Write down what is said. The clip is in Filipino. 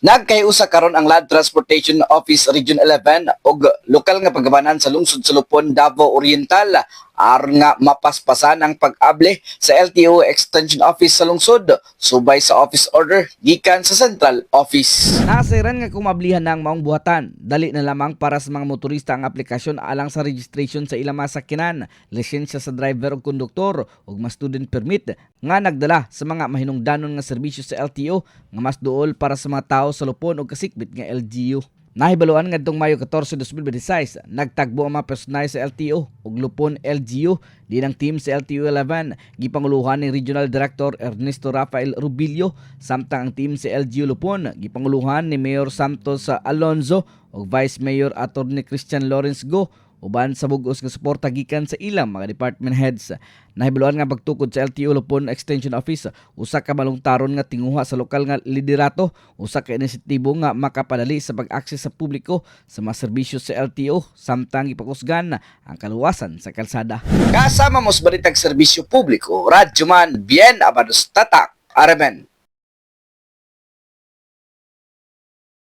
Nagkayusa karon ang Land Transportation Office Region 11 og lokal nga paggabanan sa lungsod sa Lupon, Davao Oriental aron nga mapaspasan ang pag-able sa LTO Extension Office sa lungsod subay sa office order gikan sa Central Office. Nasairan nga kumablihan na ang maong buhatan. Dali na lamang para sa mga motorista ang aplikasyon alang sa registration sa ilang masakyanan, lisensya sa driver o konduktor ug mas student permit nga nagdala sa mga mahinungdanon nga serbisyo sa LTO nga mas duol para sa mga tao sa Lupon ug kasikbit nga LGU. Nahibaluan ngadtong Mayo 14, 2026, nagtagbo ang mga personal sa LTO ug Lupon LGU din ang team sa LTO 11 gipanguluhan ni Regional Director Ernesto Rafael Rubillo samtang ang team sa LGU Lupon gipanguluhan ni Mayor Santos Alonzo ug Vice Mayor Attorney Christian Lawrence Go uban sa bug-os nga suporta gikan sa ilang mga department heads. Nahibaluan nga pagtukod sa LTO Lupon Extension Office, usa ka malungtaron nga tinguha sa lokal nga liderato, usa ka inisyatibo nga makapadali sa pag-akses sa publiko sa mga serbisyo sa LTO samtang ipakusgan ang kaluwasan sa kalsada. Kasama mo sa balitag serbisyo publiko, Radyo Man, Bien Abados Tatak, Aramen.